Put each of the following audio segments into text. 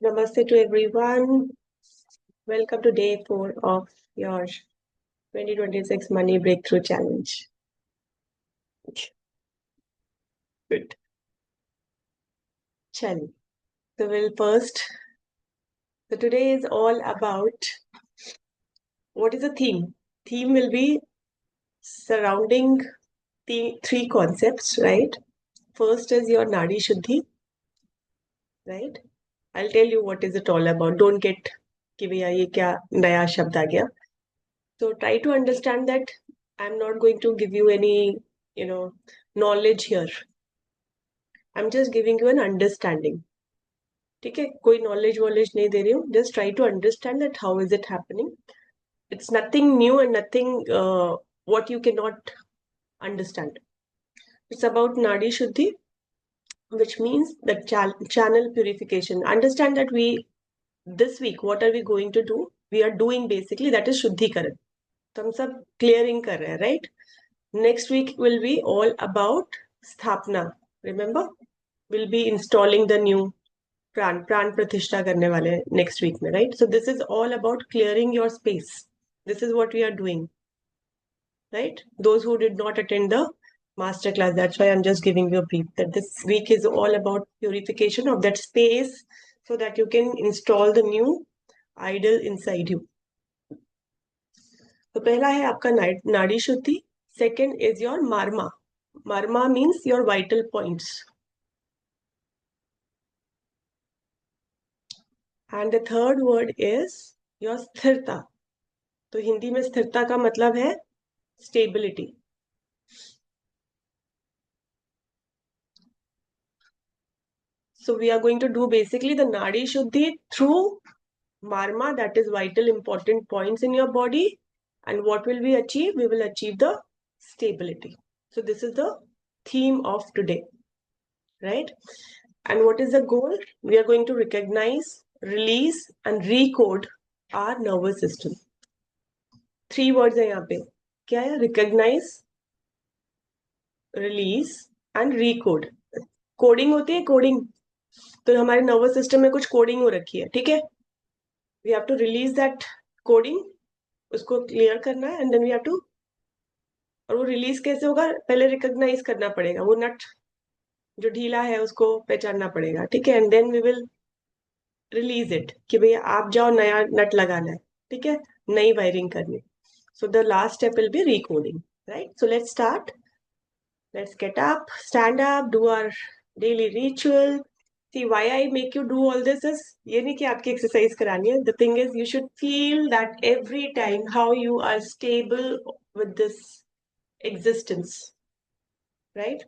Namaste to everyone. Welcome to day 4 of your 2026 Money Breakthrough Challenge. Good. Chal. So today is all about what is the theme? Theme will be surrounding the three concepts, right? First is your Nadi Shuddhi, right? I'll tell you what is it all about. Don't get कि भैया ये क्या नया शब्द आ गया. So try to understand that I'm not going to give you any, knowledge here. I'm just giving you an understanding. ठीक है, कोई knowledge नहीं दे रही हूँ. Just try to understand that how is it happening. It's nothing new and nothing what you cannot understand. It's about Nadi Shuddhi, which means the channel purification. Understand that this week, what are we going to do? We are doing basically, that is Shuddhikaran. तो हम सब clearing कर रहे हैं, right? Next week will be all about Sthapna. Remember? We'll be installing the new प्राण प्रतिष्ठा करने वाले next week में, right? So this is all about clearing your space. This is what we are doing, right? Those who did not attend the master class, that's why I'm just giving you a brief that this week is all about purification of that space so that you can install the new idol inside you. तो पहला है आपका नाड़ी शुद्धि. Second is your marma. Marma means your vital points. And the third word is your स्थिरता. तो हिंदी में स्थिरता का मतलब है stability. So we are going to do basically the Nadi Shuddhi through Marma, that is vital important points in your body. And what will we achieve? We will achieve the stability. So this is the theme of today, right? And what is the goal? We are going to recognize, release and recode our nervous system. 3 words है यहाँ पे. क्या है? Recognize, release and recode. Coding होती है, coding. तो हमारे nervous system में कुछ कोडिंग हो रखी है, ठीक है? We have to release that coding, उसको क्लियर करना है, and then we have to. और वो रिलीज कैसे होगा? पहले रिकॉग्नाइज करना पड़ेगा, वो नट जो ढीला है उसको पहचानना पड़ेगा, ठीक है? And then we will release it कि भैया आप जाओ, नया नट लगाना है, ठीक है? नई वायरिंग करनी. So the last step will be recording, right? So let's start. Let's get up, stand up, do our daily ritual. See, why I make you do all this is, ये नहीं कि आपकी exercise करानी है. The thing is, you should feel that every time how you are stable with this existence, right?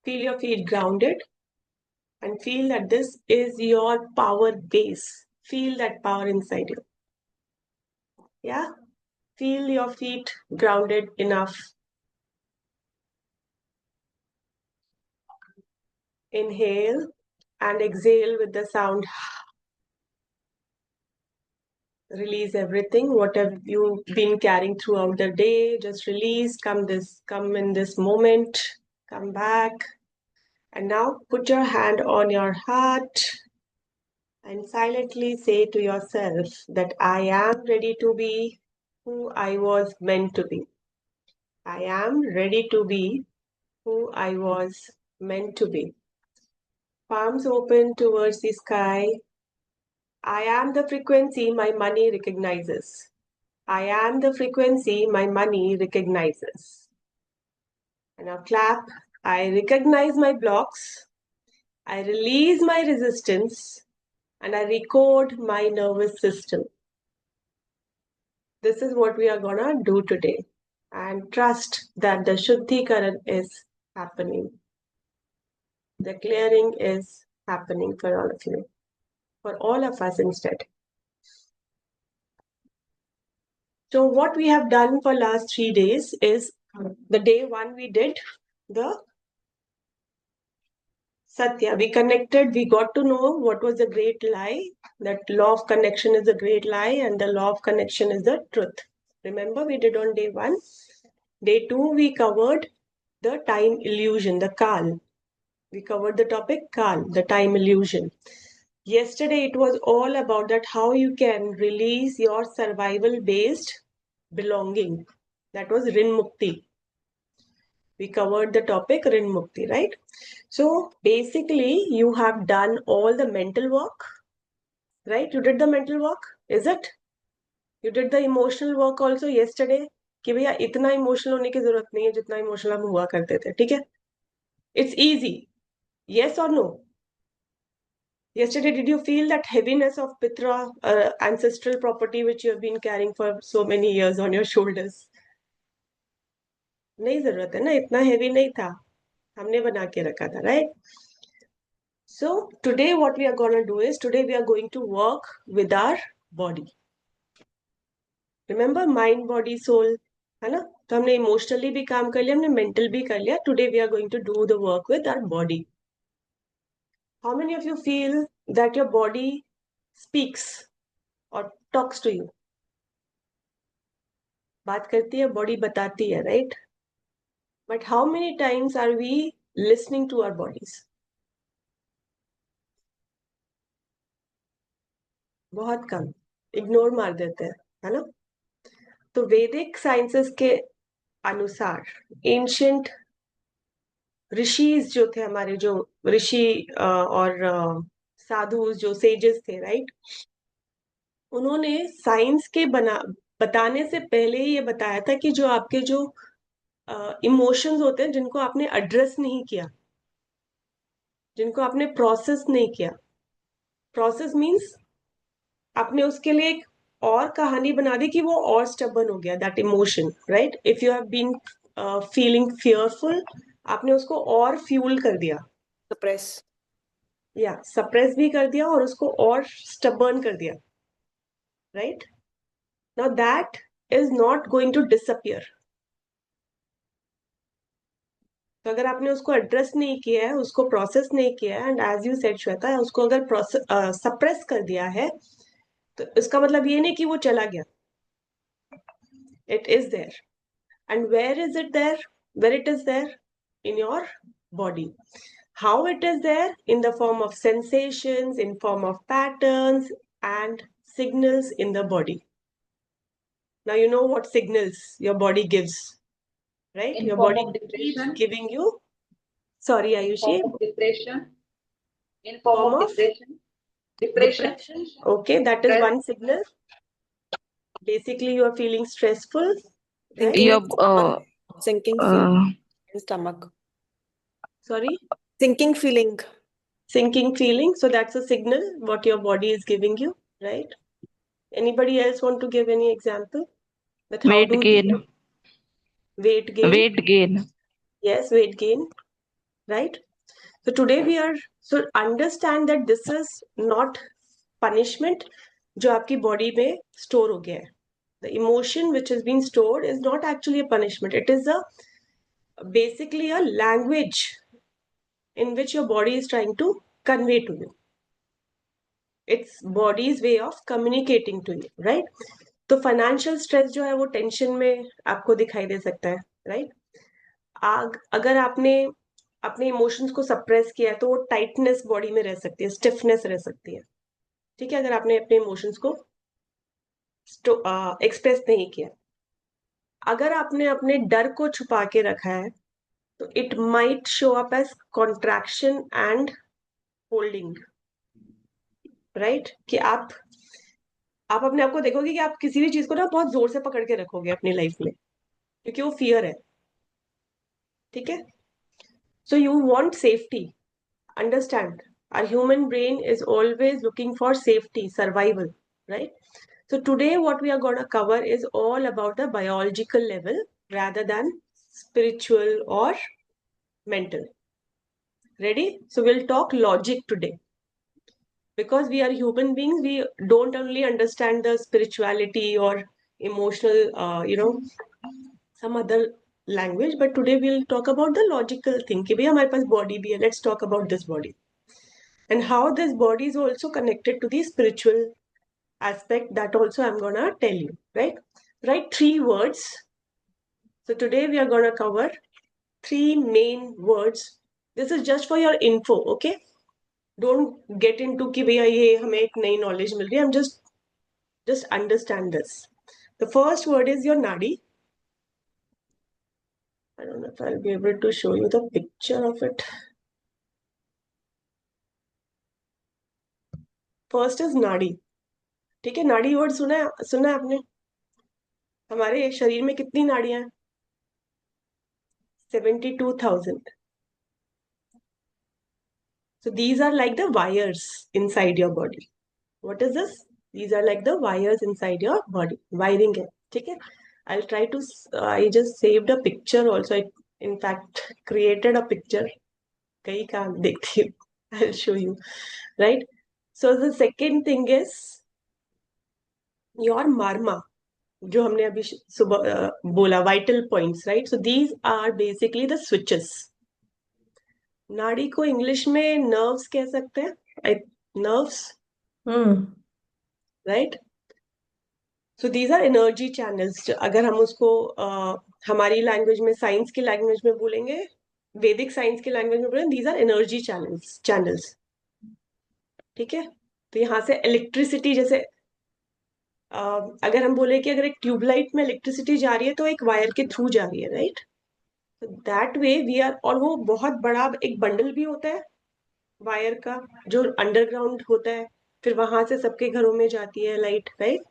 Feel your feet grounded and feel that this is your power base. Feel that power inside you. Yeah? Feel your feet grounded enough. Inhale and exhale with the sound. Release everything, whatever you've been carrying throughout the day. Just release, come in this moment, come back. And now put your hand on your heart and silently say to yourself that I am ready to be who I was meant to be. I am ready to be who I was meant to be. Palms open towards the sky. I am the frequency my money recognizes. I am the frequency my money recognizes. And now clap. I recognize my blocks. I release my resistance. And I recode my nervous system. This is what we are gonna do today. And trust that the Shuddhikaran is happening. The clearing is happening for all of you. For all of us instead. So what we have done for last 3 days is the day 1 we did the Satya. We connected, we got to know what was the great lie, that law of connection is a great lie and the law of connection is the truth. Remember, we did on day 1. Day 2, we covered the time illusion, the Kal. We covered the topic Kal, the time illusion. Yesterday, it was all about that how you can release your survival-based belonging. That was Rin Mukti. We covered the topic Rin Mukti, right? So basically, you have done all the mental work, right? You did the mental work, is it? You did the emotional work also yesterday. कि भैया इतना emotional होने की जरूरत नहीं है जितना emotional हम हुआ करते थे, ठीक है? It's easy. Yes or no? Yesterday, did you feel that heaviness of Pitra, ancestral property, which you have been carrying for so many years on your shoulders? नहीं जरूरत है ना, इतना heavy नहीं था, हमने बना के रखा था, right? So today what we are going to do is, today we are going to work with our body. Remember, mind, body, soul, है ना? तो हमने emotionally भी काम कर लिया, हमने mental भी कर लिया. Today we are going to do the work with our body. How many of you feel that your body speaks or talks to you? बात करती है, body बताती है, right? But how many times are we listening to our bodies? बहुत कम, ignore मार देते हैं, है ना? तो वैदिक साइंसेस के अनुसार एंशियंट ऋषिज जो थे हमारे, जो ऋषि और साधु जो सेजेस थे, राइट, उन्होंने साइंस के बताने से पहले ही ये बताया था कि जो आपके जो इमोशंस होते हैं जिनको आपने एड्रेस नहीं किया, जिनको आपने प्रोसेस नहीं किया, प्रोसेस मीन्स आपने उसके लिए एक और कहानी बना दी कि वो और स्टबर्न हो गया, that emotion, right? If you have been feeling fearful, आपने उसको और फ्यूल कर दिया, सप्रेस, या सप्रेस भी कर दिया और उसको और स्टबर्न कर दिया, right? Now that is not going to disappear. तो अगर आपने उसको एड्रेस नहीं किया है, उसको प्रोसेस नहीं किया है, and as you said Shweta, उसको अगर सप्रेस कर दिया है, तो इसका मतलब ये नहीं कि वो चला गया. It is there. And where is it there? Where it is there? In your body. How it is there? In the form of sensations, in form of patterns and signals in the body. Now you know what signals your body gives, right? In Your form body of keeps depression. giving you. Sorry, Ayushi. Form of depression. In form Form of of depression. Depression. Okay, that is Stress. one signal. Basically, you are feeling stressful, right? Thinking Your sinking feeling in stomach. Sorry, Sinking feeling. sinking feeling. So that's a signal what your body is giving you, right? Anybody else want to give any example? That how weight do gain. weight gain? Weight gain. Yes, weight gain, right? So today we are, so understand that this is not punishment जो आपकी body में store हो गया है. The emotion which has been stored is not actually a punishment. It is basically a language in which your body is trying to convey to you. It's body's way of communicating to you, right? तो financial stress जो है वो tension में आपको दिखाई दे सकता है, right? अगर आपने अपने इमोशंस को सप्रेस किया है तो वो टाइटनेस बॉडी में रह सकती है, स्टिफनेस रह सकती है, ठीक है? अगर आपने अपने इमोशंस को एक्सप्रेस नहीं किया. अगर आपने अपने डर को छुपा के रखा है तो it might show up as contraction and holding, right? कि आप अपने आप को देखोगे कि आप किसी भी चीज को ना बहुत जोर से पकड़ के रखोगे अपनी लाइफ में, क्योंकि वो फियर है, ठीक है? So you want safety. Understand, our human brain is always looking for safety, survival, right? So today what we are going to cover is all about the biological level rather than spiritual or mental. Ready? So we'll talk logic today. Because we are human beings, we don't only understand the spirituality or emotional, some other language, but today we'll talk about the logical thing कि भैया हमारे पास body भी है, let's talk about this body. And how this body is also connected to the spiritual aspect, that also I'm gonna tell you, right? write 3 words. So today we are going to cover 3 main words. This is just for your info, okay? Don't get into कि भैया ये हमें एक नई knowledge मिल रही है. I'm just understand this. The first word is your nadi. I don't know if I'll be able to show you the picture of it. First is nadi. ठीक है, नाड़ी वर्ड सुना है आपने? हमारे शरीर में कितनी नाड़ियां हैं? 72,000. So these are like the wires inside your body. What is this? These are like the wires inside your body. Wiring है, ठीक है? I'll try to. I just saved a picture also. I, in fact, created a picture. कई काम देखती हूँ. I'll show you. Right? So the second thing is your marma. जो हमने अभी सुबह बोला, vital points, right? So these are basically the switches. नाड़ी को इंग्लिश में नर्व्स कह सकते हैं. Nerves, right? So these are energy channels. अगर हम उसको हमारी लैंग्वेज में, साइंस की लैंग्वेज में बोलेंगे, वैदिक साइंस की लैंग्वेज में बोलेंगे, दीज आर एनर्जी चैनल्स. ठीक है? तो यहाँ से इलेक्ट्रिसिटी, जैसे अगर हम बोले कि अगर एक ट्यूबलाइट में इलेक्ट्रिसिटी जा रही है तो एक वायर के थ्रू जा रही है, right? That way we are. और वो बहुत बड़ा एक बंडल भी होता है वायर का, जो अंडरग्राउंड होता है, फिर वहां से सबके घरों में जाती है लाइट, राइट?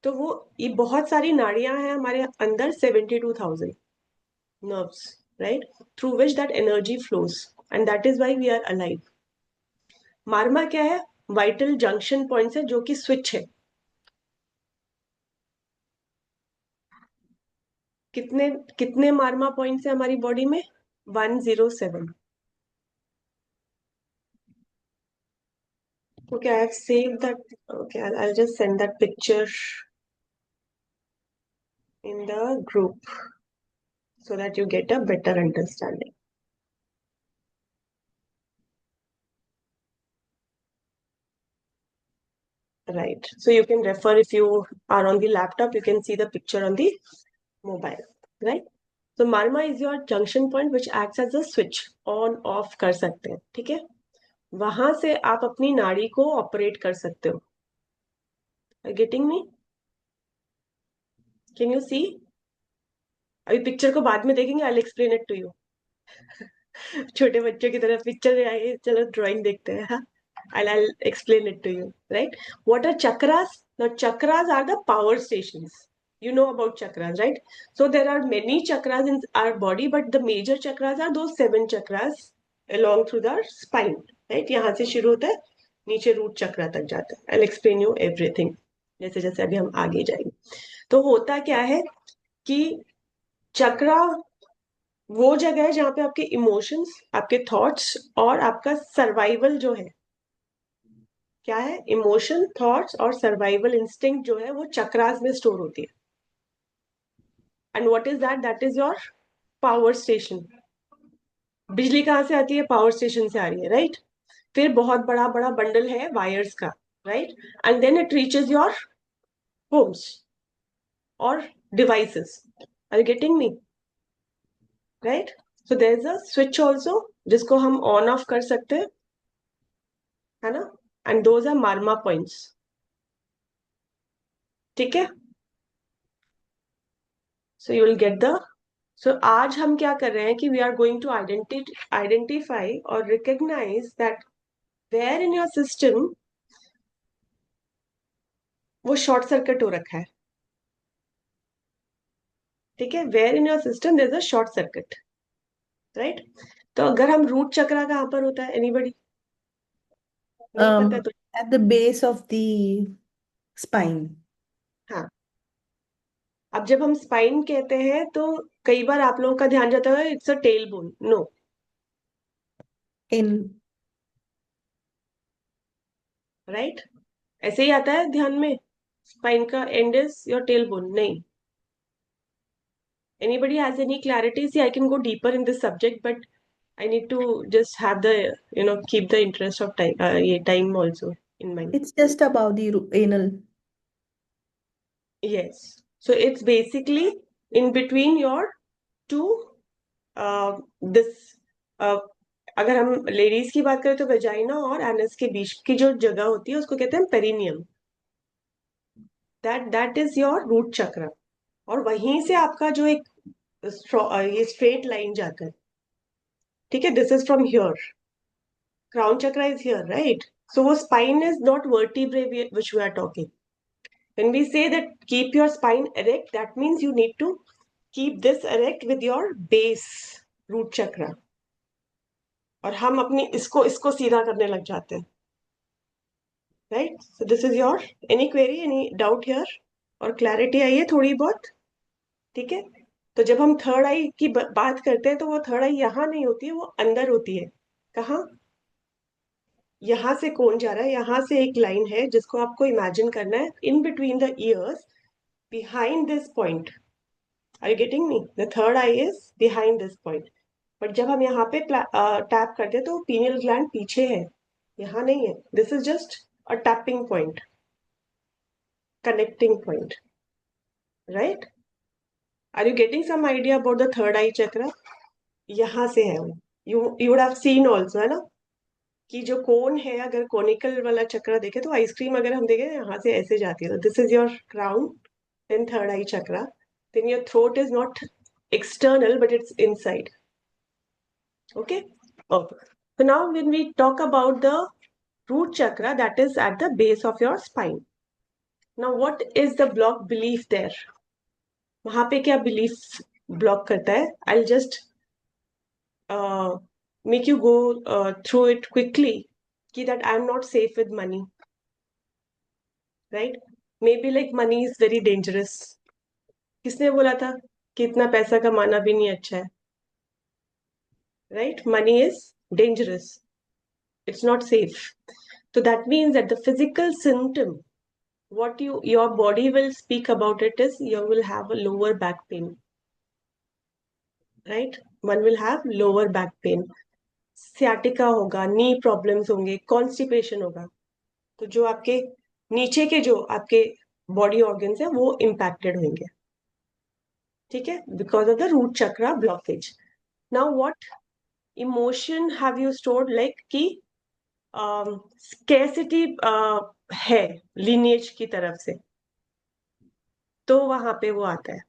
तो वो ये बहुत सारी नाड़ियां हैं हमारे अंदर, 72,000 nerves, right? Through which that energy flows, and that is why we are alive. मार्मा क्या है? वाइटल जंक्शन पॉइंट्स है, जो कि स्विच है. कितने कितने मार्मा पॉइंट्स है हमारी बॉडी में? 107. Okay, I have saved that. Okay, I'll just send that picture in the group so that you get a better understanding. Right. So you can refer, if you are on the laptop, you can see the picture on the mobile, right? So marma is your junction point which acts as a switch, on off कर सकते हैं, ठीक है? वहां से आप अपनी नाड़ी को ऑपरेट कर सकते हो. Are you getting me? Can you see? अभी पिक्चर को बाद में देखेंगे. I'll explain it to you. छोटे बच्चों की तरह पिक्चर आए, चलो ड्राइंग देखते हैं. हाँ? I'll explain it to you, right? What are chakras? Now chakras are the power stations. You know about chakras, right? So there are many chakras in our body, but the major chakras are those 7 chakras along through the spine, right? यहाँ से शुरू होता है, नीचे root चक्रा तक जाता है. I'll explain you everything जैसे जैसे अभी हम आगे जाएंगे. तो होता क्या है कि चक्रा वो जगह है जहाँ पे आपके इमोशंस, आपके थॉट्स और आपका सर्वाइवल जो है, क्या है? इमोशन, थॉट्स और सर्वाइवल इंस्टिंक्ट जो है वो चक्रास में स्टोर होती है. And what is that? That is your power station. बिजली कहाँ से आती है? पावर स्टेशन से आ रही है, राइट? फिर बहुत बड़ा बड़ा बंडल है वायर्स का, right? And then it reaches your homes और devices. Are you getting me? Right? So there is a switch also जिसको हम ऑन ऑफ कर सकते हैं, है ना? And those are marma points. ठीक है? So you will get the. So आज हम क्या कर रहे हैं कि we are going to identify और recognise that where in your system वो शॉर्ट सर्किट हो रखा है. ठीक है? Where in your system there is a short circuit, right? तो अगर हम रूट चक्रा कहाँ पर होता है? एनीबडी नहीं पता तो? At the base of the spine. हाँ. अब जब हम स्पाइन कहते हैं तो कई बार आप लोगों का ध्यान जाता है it's a tailbone. No. In right? ऐसे ही आता है ध्यान में, स्पाइन का end is your tailbone. नहीं. Anybody has any clarity? See, I can go deeper in this subject, but I need to just have the, keep the interest of time, time also in mind. it's just about the anal. Yes. So it's basically in between your two this अगर हम ladies की बात करें तो vagina और anus के बीच की जो जगह होती है उसको कहते हैं perineum. That is your root chakra. और वहीं से आपका जो एक ये स्ट्रेट लाइन जाता है. ठीक है, this is from here. Crown चक्र इज हियर, राइट? So वो spine is not vertebrae which we are talking. When we say that keep your spine erect, that means you need to keep this erect with your base root chakra. और हम अपनी इसको सीधा करने लग जाते हैं. Right? So this is your any query, any doubt here? और clarity आई है थोड़ी बहुत? ठीक है. तो जब हम थर्ड आई की बात करते हैं तो वो थर्ड आई यहाँ नहीं होती है, वो अंदर होती है. कहाँ? यहाँ से कौन जा रहा है? यहाँ से एक लाइन है जिसको आपको इमेजिन करना है. In between the years, behind this point. Are you getting me? The third eye is behind this point. But जब हम यहाँ पे टैप करते हैं तो pineal gland पीछे है, यहाँ नहीं है. This is just a tapping point, connecting point, right? Are you getting some idea about the third eye chakra? यहाँ से है वो. You would have seen also, है ना, कि जो कोन है, अगर कोनिकल वाला चक्र देखे तो आइसक्रीम अगर हम देखें यहाँ से ऐसे जाती है. तो this is your crown, then third eye chakra. Then your throat is not external, but it's inside. Okay? Okay. So now when we talk about the root chakra, that is at the base of your spine. Now what is the block belief there? वहाँ पे क्या belief block करता है? I'll just make you go through it quickly. कि that I'm not safe with money. Right? Maybe like money is very dangerous. किसने बोला था कि इतना पैसा कमाना भी नहीं अच्छा है? Right? Money is dangerous. It's not safe. So that means that the physical symptom, what your body will speak about it is you will have a lower back pain. Right? One will have lower back pain. Sciatica होगा, knee problems होंगे, constipation होगा. तो जो आपके नीचे के जो आपके body organs है वो impacted होंगे. ठीक है? Because of the root chakra blockage. Now what emotion have you stored like कि scarcity है lineage की तरफ से, तो वहां पे वो आता है.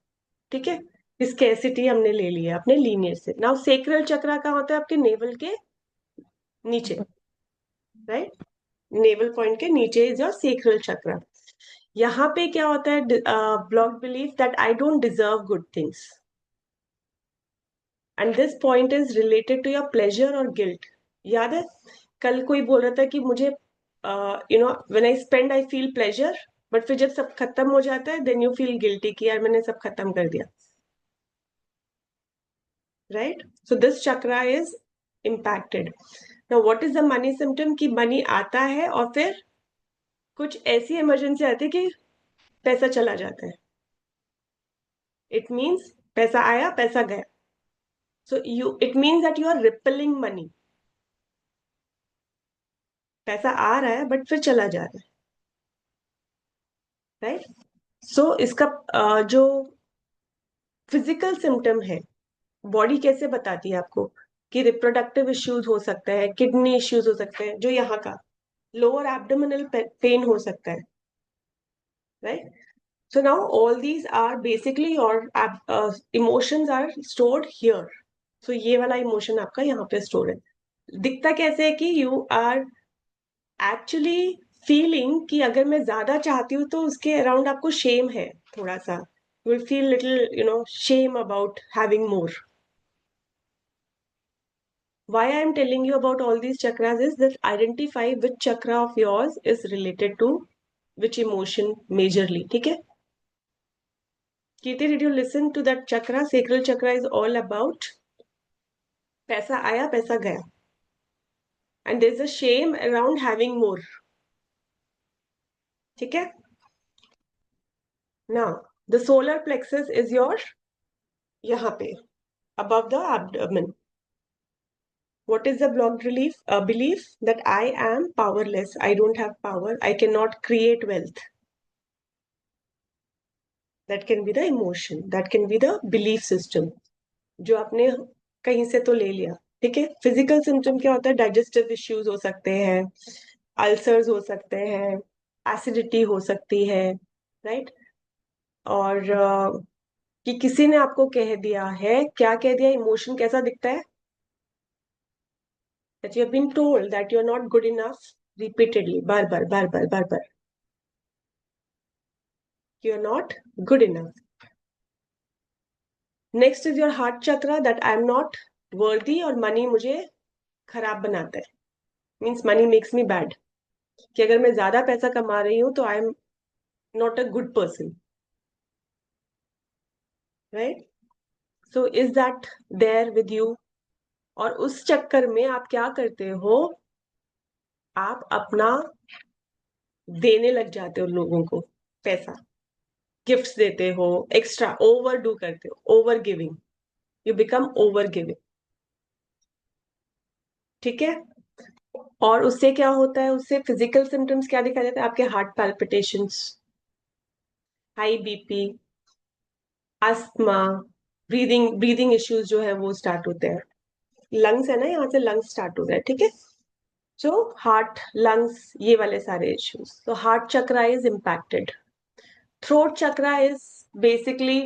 ठीक है, स्कैसिटी हमने ले लिया अपने लीनियर से. नाउ सेक्रल चक्रा कहाँ होता है? आपके नेवल के नीचे, राइट? नेवल पॉइंट के नीचे इज योर सेक्रल चक्रा. यहाँ पे क्या होता है? Block belief that I don't deserve good things, and this point is related to your pleasure और गिल्ट. याद है कल कोई बोल रहा था कि मुझे when I spend I feel pleasure, but फिर जब सब खत्म हो जाता है देन यू फील गिल्टी कि यार मैंने सब खत्म कर दिया. Right? So this chakra is impacted. Now what is the money symptom? कि money आता है और फिर कुछ ऐसी इमरजेंसी आती है कि पैसा चला जाता है. It means पैसा आया पैसा गया. So it means that you are rippling money. पैसा आ रहा है बट फिर चला जा रहा है. Right? So इसका जो फिजिकल सिम्टम है, बॉडी कैसे बताती है आपको कि रिप्रोडक्टिव इश्यूज हो सकता है, किडनी इश्यूज हो सकते हैं, जो यहाँ का लोअर एब्डोमिनल पेन हो सकता है. Right? So now all these are basically your emotions are stored here. So ये वाला emotion आपका यहाँ पे stored है. दिखता कैसे है कि you are actually feeling कि अगर मैं ज्यादा चाहती हूँ तो उसके around आपको shame है थोड़ा सा. You will feel little shame about having more. Why I am telling you about all these chakras is that identify which chakra of yours is related to which emotion majorly. ठीक है? Kirti, did you listen to that chakra? Sacral chakra is all about पैसा आया पैसा गया, and there's a shame around having more. ठीक है? Now the solar plexus is your यहाँ पे above the abdomen. What is the blocked belief that I am powerless, I don't have power, I cannot create wealth. That can be the emotion, that can be the belief system जो आपने कहीं से तो ले लिया। ठीक है, physical symptom क्या होता है? डाइजेस्टिव इश्यूज हो सकते हैं, अल्सर्स हो सकते हैं, एसिडिटी हो सकती है, राइट। और कि किसी ने आपको कह दिया है, क्या कह दिया? इमोशन कैसा दिखता है? that you have been told that you are not good enough repeatedly, bar bar bar bar bar bar, you are not good enough. Next is your heart chakra, that I am not worthy, और money मुझे खराब बनाता है, means money makes me bad, कि अगर मैं ज्यादा पैसा कमा रही हूं तो I am not a good person, right? So is that there with you? और उस चक्कर में आप क्या करते हो? आप अपना देने लग जाते हो लोगों को पैसा, गिफ्ट्स देते हो, एक्स्ट्रा ओवर डू करते हो, over giving, you become over giving. ठीक है, और उससे क्या होता है? उससे फिजिकल सिम्टम्स क्या दिखाई देता है? आपके heart palpitations, high BP, asthma, breathing issues जो है वो स्टार्ट होते हैं। लंग्स है ना, यहाँ से लंग्स स्टार्ट हो रहा है। ठीक है, सो हार्ट, लंग्स, ये वाले सारे इश्यूज। तो heart chakra is impacted. Throat chakra is basically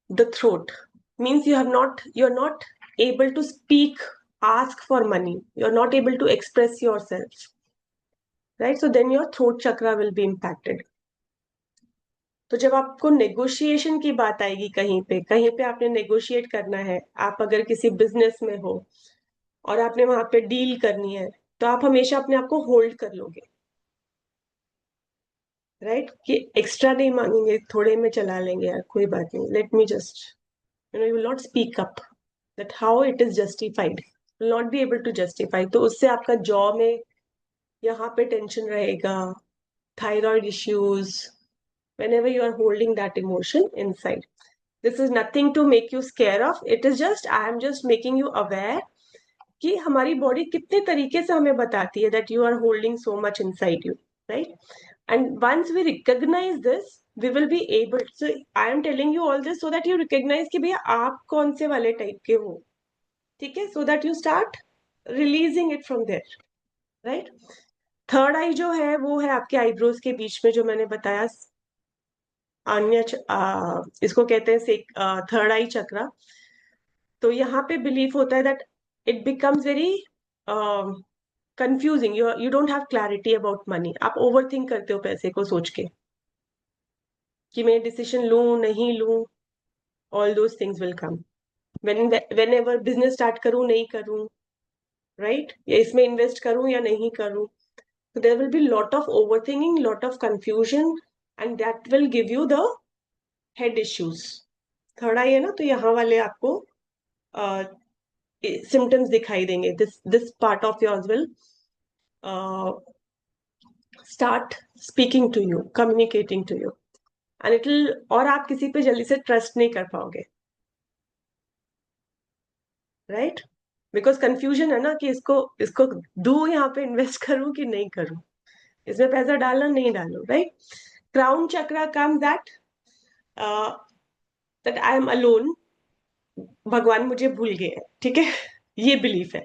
the throat, means you're not able to speak, ask for money, you're not able to express yourself, right? So then your throat chakra will be impacted. तो जब आपको negotiation की बात आएगी, कहीं पे आपने negotiate करना है, आप अगर किसी बिजनेस में हो और आपने वहां पे डील करनी है, तो आप हमेशा अपने आप को होल्ड कर लोगे, राइट? कि एक्स्ट्रा नहीं मांगेंगे, थोड़े में चला लेंगे, यार कोई बात नहीं, let me just, you will not speak up that how it is justified, will not be able to justify. तो उससे आपका जॉ में यहाँ पे टेंशन रहेगा, thyroid issues, whenever you are holding that emotion inside. This is nothing to make you scare of, it is just, I am just making you aware कि हमारी body कितने तरीके से हमें बताती है that you are holding so much inside you, right? And once we recognize this, we will be able, so I am telling you all this so that you recognize कि भैया आप कौन से वाले टाइप के हो। ठीक है, so that you start releasing it from there, right? Third eye जो है वो है आपके आईब्रोज के बीच में, जो मैंने बताया, इसको कहते हैं थर्ड आई चक्रा। तो यहाँ पे बिलीफ होता है that it becomes very confusing, you don't have clarity about money, आप ओवर थिंक करते हो पैसे को सोच के कि मैं डिसीजन लूं नहीं लूं, all those things will come when ever business start करूं नहीं करूं, राइट? या इसमें इन्वेस्ट करूं या नहीं करूं, so there will be lot of overthinking, lot of confusion, and that will give you the head issues. Third eye है ना, तो यहाँ वाले आपको सिम्टम्स दिखाई देंगे, this part of yours will start speaking to you, communicating to you, and it will, और आप किसी पे जल्दी से ट्रस्ट नहीं कर पाओगे, राइट? बिकॉज कंफ्यूजन है ना कि इसको दूं, यहाँ पे इन्वेस्ट करूं कि नहीं करूं, इसमें पैसा डालना नहीं डालूं, right? Crown chakra comes that I am alone, भगवान मुझे भूल गए हैं। ठीक है, ये बिलीफ है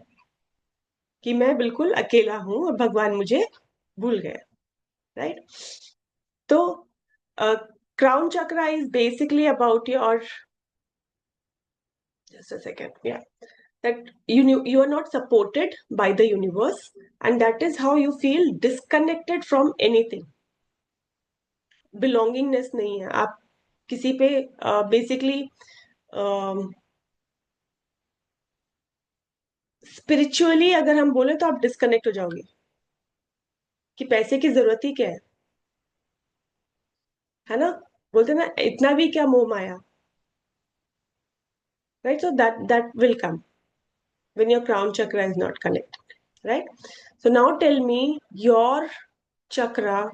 कि मैं बिल्कुल अकेला हूं और भगवान मुझे भूल गए, राइट? तो crown chakra is basically about your, just a second, yeah, that you are not supported by the universe, and that is how you feel disconnected from anything. belongingness नहीं है, आप किसी पे बेसिकली स्पिरिचुअली अगर हम बोले तो आप डिस्कनेक्ट हो जाओगे कि पैसे की जरूरत ही क्या है ना? बोलते ना, इतना भी क्या मोह माया, right? So that will come when your crown chakra is not connected, right? So now tell me your chakra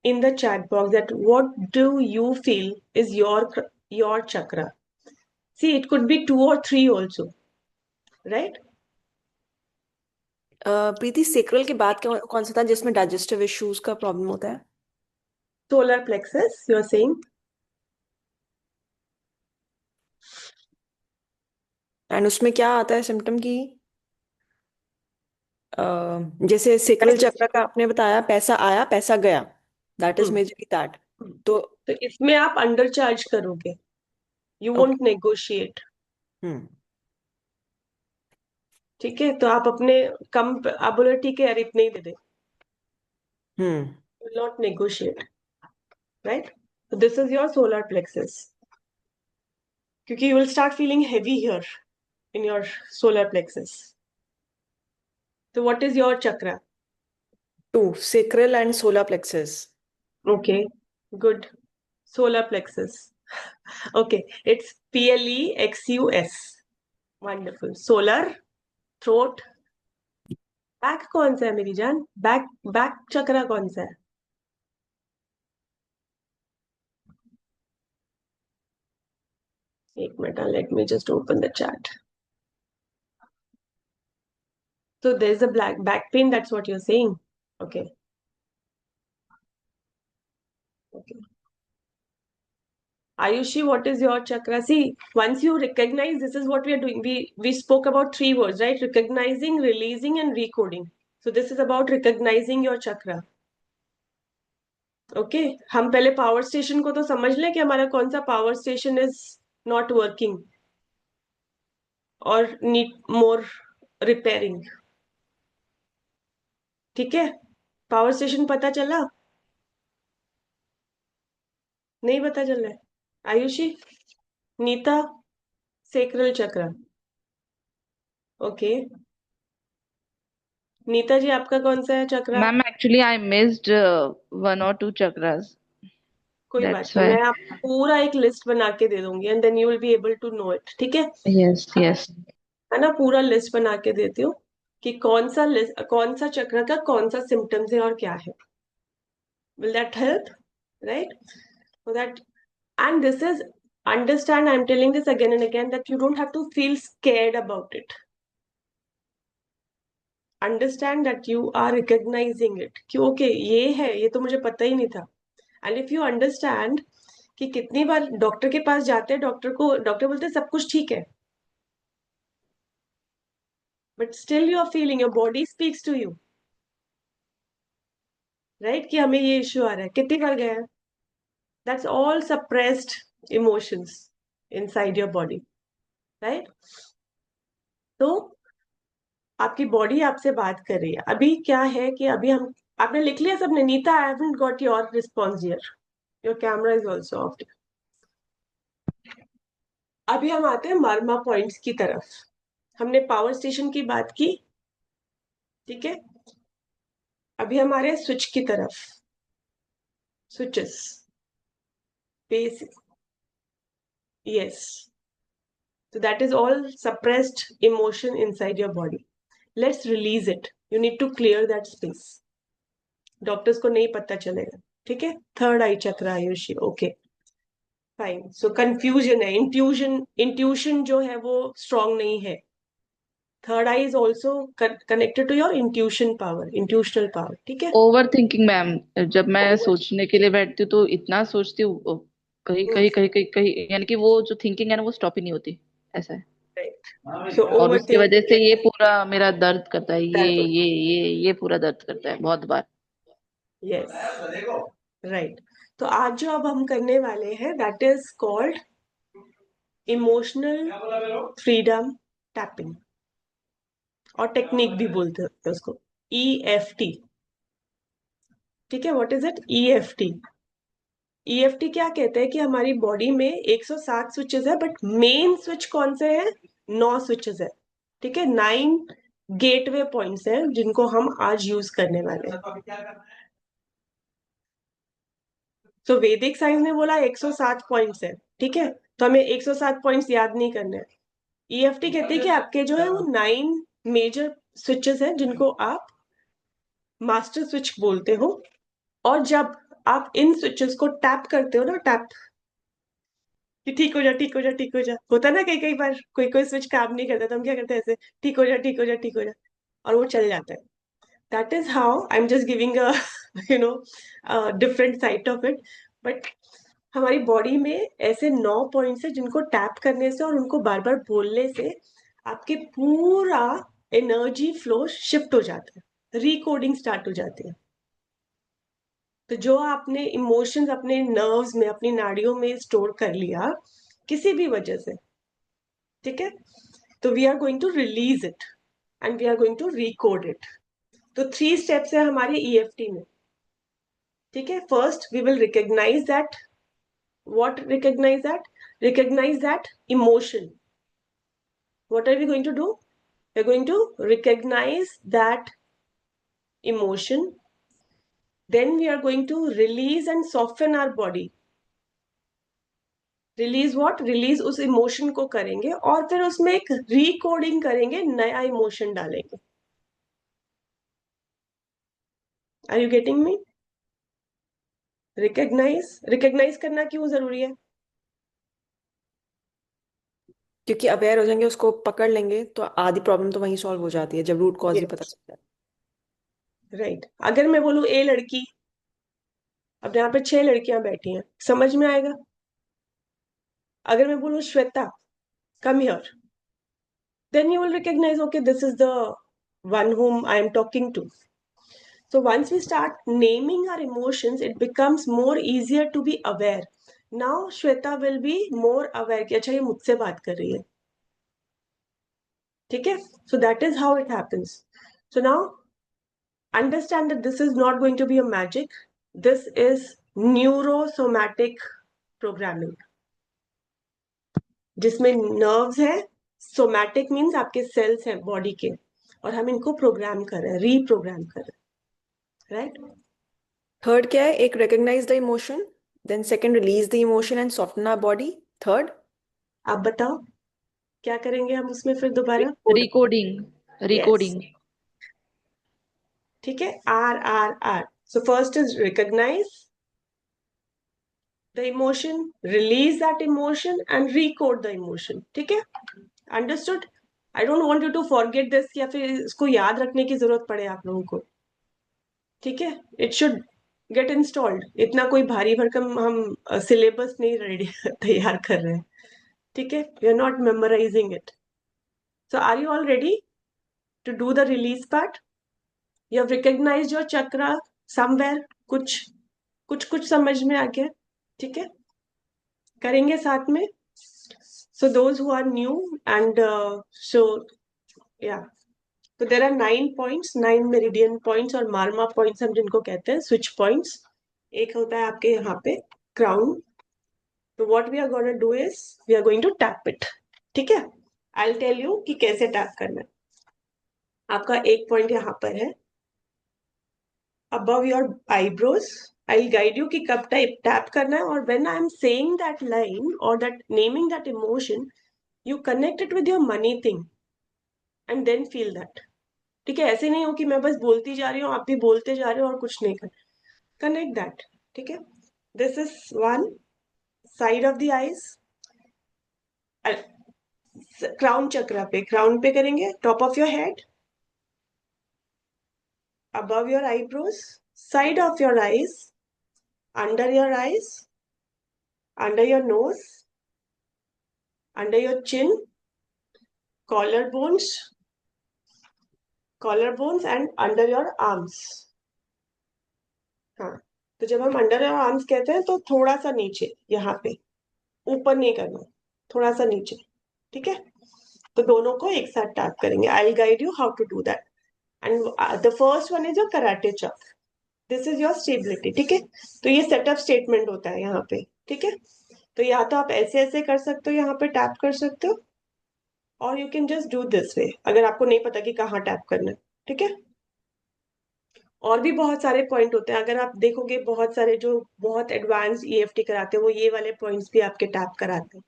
in the chat box, that what do you feel is your chakra? See, it could be 2 or 3 also, right? Preeti, sacral के बाद कौन सा था जिसमें digestive issues का problem होता है? solar plexus, you're saying? And उसमें क्या आता है सिम्टम की? जैसे सेक्रल चक्र का आपने बताया, पैसा आया पैसा गया, that is hmm. Majorly that. तो तो इसमें आप अंडर चार्ज करोगे, यू वोंट नेगोशिएट। हम्म ठीक है, तो आप अपने कम आप बोले ठीक है यार इतने ही दे दे, हम्म will not negotiate, right? So this is your solar plexus. क्योंकि you will start feeling heavy here in your solar plexus. So what is your chakra? 2 sacral and solar plexus. Okay, good. Solar plexus. Okay, it's PLEXUS. Wonderful. Solar, throat, back कौन सा है मेरी जान? Back back चक्रा कौन सा है? एक minute, let me just open the chat. So there's a black back pain, that's what you're saying. Okay. Okay. Ayushi, what is your chakra? See, once you recognize, this is what we are doing. We spoke about 3 words, right? Recognizing, releasing, and recoding. So this is about recognizing your chakra. Okay हम पहले power station को तो समझ लें कि हमारा कौन सा power station is not working और नीड मोर रिपेयरिंग. ठीक है, पावर स्टेशन पता चला? नहीं पता चल रहा है? आयुषी, नीता, सेक्रल चक्र. ओके, नीता जी आपका कौन सा है चक्रा? Ma'am, actually, I missed 1 or 2 chakras. कोई बात That's नहीं, why. मैं आपको पूरा एक लिस्ट बना के दे दूंगी and then you will be able to know it. ठीक है, Yes, yes. है ना, पूरा लिस्ट बना के देती हूँ कि कौन सा चक्र का कौन सा सिम्टम्स है और क्या है. Will that help? Right? So that, and this is, understand, I'm telling this again and again, that you don't have to feel scared about it. Understand that you are recognizing it. कि okay, ये है, ये तो मुझे पता ही नहीं था. And if you understand कि कितनी बार डॉक्टर के पास जाते हैं, डॉक्टर बोलते हैं सब कुछ ठीक है, but still you are feeling, your body speaks to you, right? कि हमें ये इश्यू आ रहा है, कितनी बार गया है? That's all suppressed emotions inside your body, right? तो आपकी बॉडी आपसे बात कर रही है. अभी क्या है कि अभी हम, आपने लिख लिया सबने? Nita, I haven't got your response here, your camera is also off. अभी हम आते हैं मर्मा पॉइंट्स की तरफ. हमने पावर स्टेशन की बात की, ठीक है, अभी हमारे स्विच की तरफ. Switches, basic, yes, so that is all suppressed emotion inside your body. Let's release it. You need to clear that space. Doctors को नहीं पता चलेगा. ठीक है, third eye chakra Ayushi. Okay fine. So confusion है, इंट्यूशन जो है वो स्ट्रांग नहीं है. Third eye is also connected to your intuition power, intuitional power. ठीक है, Overthinking, ma'am. जब मैं सोचने के लिए बैठती हूँ तो इतना सोचती हूँ, कहीं कहीं कहीं कहीं कहीं, यानी कि वो जो थिंकिंग है ना वो स्टॉप ही नहीं होती. ऐसा है. सो और ओवर उसकी वजह से ये पूरा मेरा दर्द करता है. दर्द होता ये पूरा दर्द करता है बहुत बार. Yes, right. तो आज जो अब हम करने वाले हैं, that is called emotional freedom tapping, और टेक्निक भी बोलते हैं उसको, EFT. ठीक है, what is it? EFT. EFT क्या कहते हैं कि हमारी बॉडी में 107 स्विचेस है, बट मेन स्विच कौन से हैं? 9 स्विचेस है. ठीक है, 9 गेटवे पॉइंट्स हैं जिनको हम आज यूज करने वाले हैं. तो वैदिक साइंस ने बोला 107 पॉइंट्स है. ठीक है, तो हमें 107 पॉइंट्स याद नहीं करने हैं. EFT कहते हैं कि आपके जो है वो 9 मेजर स्विचेस हैं जिनको आप मास्टर स्विच बोलते हो. और जब आप इन स्विचेस को टैप करते हो ना, टैप कि ठीक हो जा, ठीक हो जा, ठीक हो जा, होता है ना कई कई बार, कोई कोई स्विच काम नहीं करता तो हम क्या करते हैं, ऐसे ठीक हो जा, ठीक हो जा, ठीक हो जा, और वो चल जाता है. That is how I am just giving a different side of it, but हमारी बॉडी में ऐसे 9 पॉइंट्स है जिनको टैप करने से और उनको बार बार बोलने से आपके पूरा एनर्जी फ्लो शिफ्ट हो जाता है, रिकोडिंग स्टार्ट हो जाती है। तो जो आपने इमोशंस अपने नर्व्स में, अपनी नाड़ियों में स्टोर कर लिया किसी भी वजह से, ठीक है, तो we are going to release it and we are going to recode it. तो 3 स्टेप्स है हमारे ईएफटी में, ठीक है। First we will recognize that, what recognize that emotion. What are we going to do? We're going to recognize that emotion, then we are going to release and soften our body. Release what? Release उस emotion को करेंगे और फिर उसमें एक recording करेंगे, नया emotion डालेंगे। Are you getting me? Recognize करना क्यों जरूरी है? क्योंकि अवेयर हो जाएंगे, उसको पकड़ लेंगे तो आधी प्रॉब्लम तो वहीं सॉल्व हो जाती है जब रूट कॉज ही पता चलता है। राइट। अगर मैं बोलूं ए लड़की, अब यहाँ पे 6 लड़कियां बैठी हैं, समझ में आएगा? अगर मैं बोलूं Shweta, come here, then you will recognize, okay, this is the one whom I am talking to. So once we start naming our emotions, it becomes more easier to be aware. Now Shweta will be more aware कि अच्छा ये मुझसे बात कर रही है, ठीक है? So that is how it happens. So now understand that this is not going to be a magic. This is neurosomatic programming, जिसमें नर्व्स है, सोमैटिक मीन्स आपके सेल्स हैं बॉडी के, और हम इनको प्रोग्राम कर रहे हैं, रीप्रोग्राम कर रहे हैं, राइट? थर्ड क्या है? एक recognize the emotion, then second release the emotion and soften our body. Third आप बताओ क्या करेंगे हम उसमें फिर दोबारा? रिकोडिंग। ठीक है, RRR. So first is recognize the emotion, release that emotion and recode the emotion. ठीक है, understood? I don't want you to forget this या फिर इसको याद रखने की जरूरत पड़े आप लोगों को, ठीक है? It should get installed. इतना कोई भारी भरकम हम सिलेबस नहीं रेडी तैयार कर रहे हैं, ठीक है? We are not memorizing it. So are you all ready to do the release part? You have recognized your chakra somewhere, कुछ समझ में आ गया, ठीक है? करेंगे साथ में. So those who are new and so there are 9 points, 9 meridian points और मार्मा points हम जिनको कहते हैं, switch points. एक होता है आपके यहाँ पे crown. So what we are going to do is we are going to tap it, ठीक है? I'll tell you कि कैसे tap करना है. आपका एक पॉइंट यहाँ पर है, above your eyebrows. I'll guide you कि कब tap करना है, और when I'm saying that line or that naming that emotion, you connect it with your money thing and then feel that. ठीक है? ऐसे नहीं हो कि मैं बस बोलती जा रही हूँ, आप भी बोलते जा रहे हो और कुछ नहीं कर. Connect that, ठीक है? This is one side of the eyes. Crown chakra पे, क्राउन पे करेंगे, top of your head, above your eyebrows, side of your eyes, under your eyes, under your nose, under your chin, collarbones and under your arms. हाँ, तो जब हम under your arms कहते हैं तो थोड़ा सा नीचे, यहाँ पे, ऊपर नहीं करना, थोड़ा सा नीचे, ठीक है? तो दोनों को एक साथ टैप करेंगे. I will guide you how to do that. And the first one is your karate chop. This is your stability, ठीक है? तो ये सेटअप स्टेटमेंट होता है यहाँ पे, ठीक है? तो या तो आप ऐसे ऐसे कर सकते हो, यहाँ पे टैप कर सकते हो, और you can just do this way अगर आपको नहीं पता कि कहाँ टैप करना है, ठीक है? और भी बहुत सारे पॉइंट होते हैं. अगर आप देखोगे बहुत सारे जो बहुत एडवांस ईएफटी कराते हैं, वो ये वाले पॉइंट्स भी आपके टैप कराते हैं,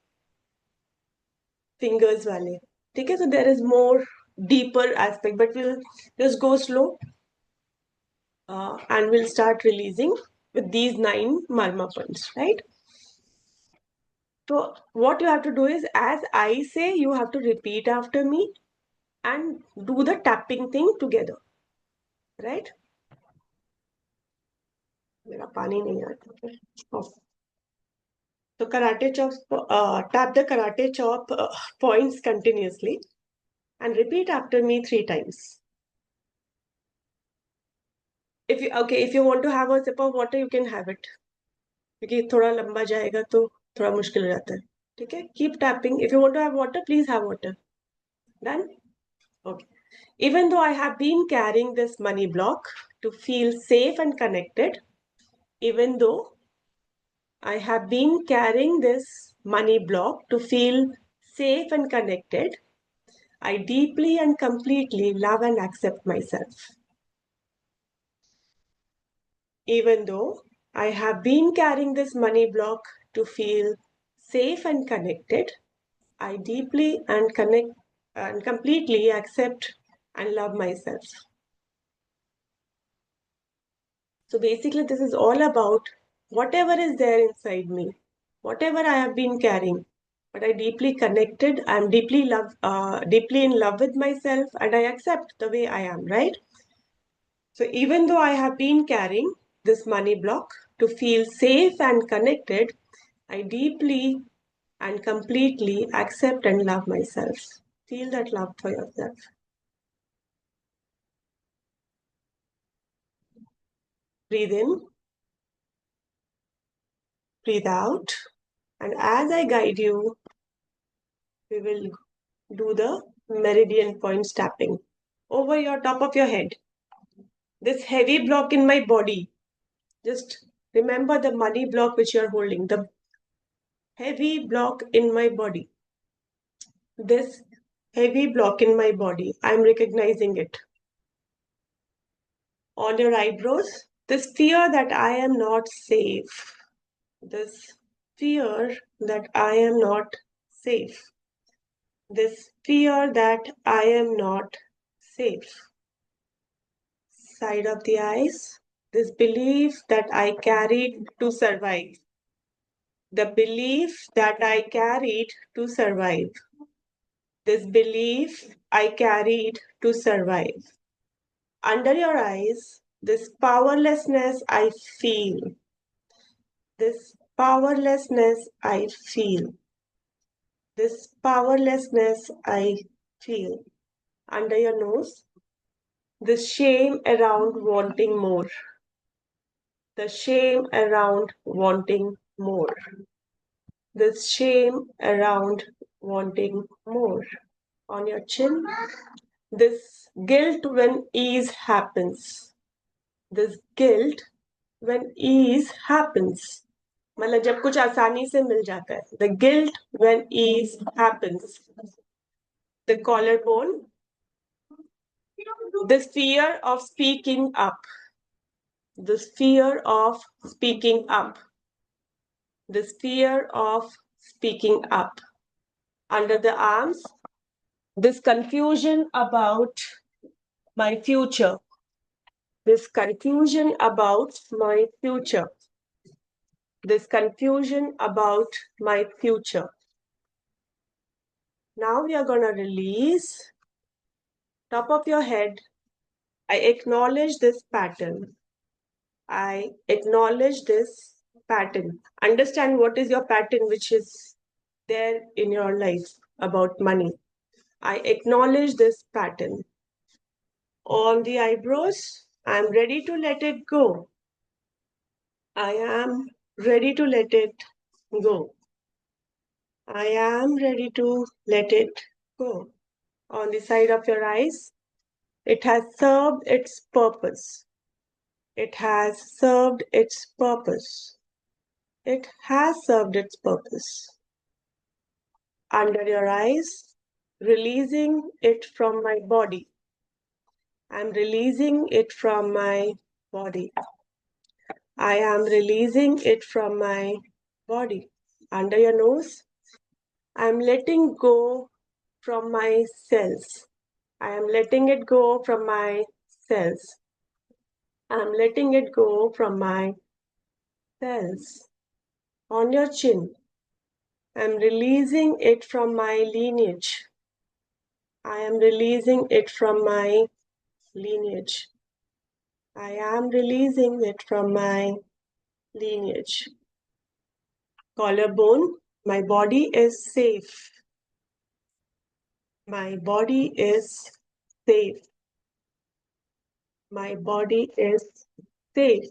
फिंगर्स वाले, ठीक है? So there is more deeper aspect, but we'll just go slow and we'll start releasing with these 9 marma points, right? So what you have to do is, as I say, you have to repeat after me and do the tapping thing together, right? मेरा पानी नहीं आता फिर Off. So karate chop, tap the karate chop points continuously and repeat after me 3 times. If you want to have a sip of water, you can have it. क्योंकि थोड़ा लंबा जाएगा तो थोड़ा मुश्किल हो जाता है. ठीक है? Keep tapping. If you want to have water, please have water. Done? Okay. Even though I have been carrying this money block to feel safe and connected, even though I have been carrying this money block to feel safe and connected, I deeply and completely love and accept myself. Even though I have been carrying this money block to feel safe and connected, I deeply and completely accept and love myself. So basically, this is all about whatever is there inside me, whatever I have been carrying, but I deeply connected. I'm deeply in love with myself, and I accept the way I am. Right. So even though I have been carrying this money block to feel safe and connected, I deeply and completely accept and love myself. Feel that love for yourself. Breathe in, breathe out, and as I guide you, we will do the meridian points tapping over your top of your head. This heavy block in my body, just remember the money block which you are holding, the heavy block in my body. This heavy block in my body, I'm recognizing it. On your eyebrows, this fear that I am not safe. This fear that I am not safe. This fear that I am not safe. Side of the eyes, this belief that I carried to survive. The belief that I carried to survive. This belief I carried to survive. Under your eyes, this powerlessness I feel. This powerlessness I feel. This powerlessness I feel. Under your nose, this shame around wanting more. The shame around wanting more. This shame around wanting more. On your chin, this guilt when ease happens. This guilt when ease happens. मतलब जब कुछ आसानी से मिल जाता है. The guilt when ease happens. The collarbone. This fear of speaking up. This fear of speaking up. This fear of speaking up. Under the arms, this confusion about my future. This confusion about my future. This confusion about my future. Now we are going to release. Top of your head, I acknowledge this pattern. I acknowledge this pattern. Understand what is your pattern which is there in your life about money. I acknowledge this pattern. On the eyebrows, I am ready to let it go. I am ready to let it go. I am ready to let it go. On the side of your eyes, it has served its purpose. It has served its purpose. It has served its purpose. Under your eyes, releasing it from my body. I'm releasing it from my body. I am releasing it from my body. Under your nose, I'm letting go from my cells. I am letting it go from my cells. I'm letting it go from my cells. On your chin, I'm releasing it from my lineage. I am releasing it from my lineage. I am releasing it from my lineage. Collarbone, my body is safe. My body is safe. My body is safe.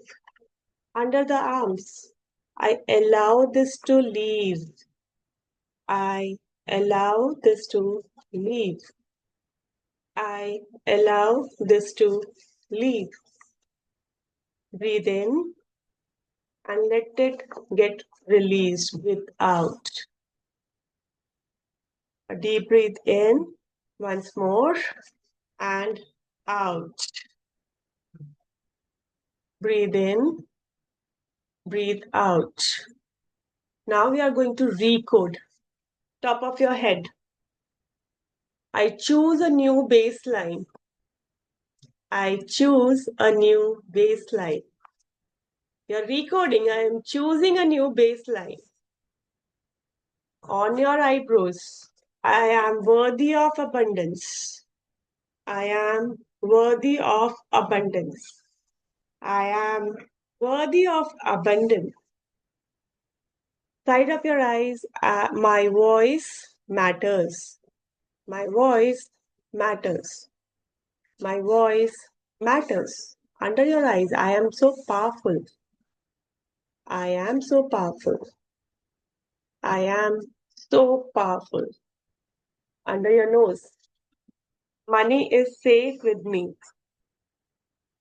Under the arms, I allow this to leave. I allow this to leave. I allow this to leave. Breathe in and let it get released. Breathe out. A deep breath in once more and out. Breathe in, breathe out. Now we are going to recode. Top of your head. I choose a new baseline. I choose a new baseline. You're recoding. I am choosing a new baseline. On your eyebrows, I am worthy of abundance. I am worthy of abundance. I am worthy of abundance. Side of your eyes, my voice matters. My voice matters. My voice matters. Under your eyes, I am so powerful. I am so powerful. I am so powerful. Under your nose, money is safe with me.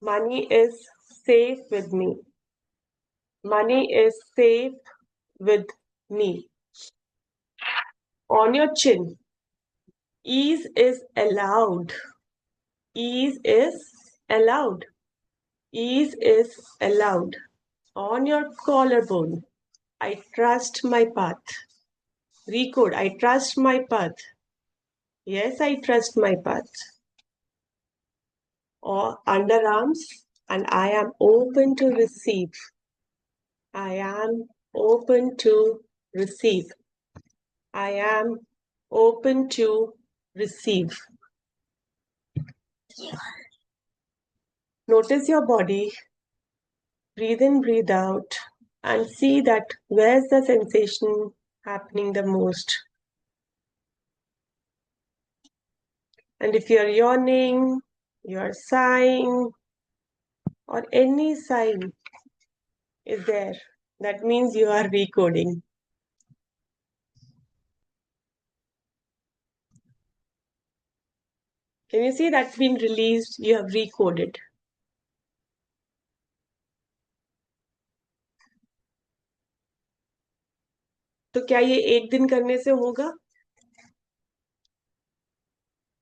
Money is safe with me. Money is safe with me. On your chin, ease is allowed. Ease is allowed. Ease is allowed. On your collarbone, I trust my path. Recode, I trust my path. Yes, I trust my path. Or underarms, and I am open to receive. I am open to receive. I am open to receive. Notice your body. Breathe in, breathe out, and see that where's the sensation happening the most. And if you're yawning, you're sighing, or any sign is there, that means you are recoding. Can you see that's been released? You have recoded. तो क्या ये एक दिन करने से होगा?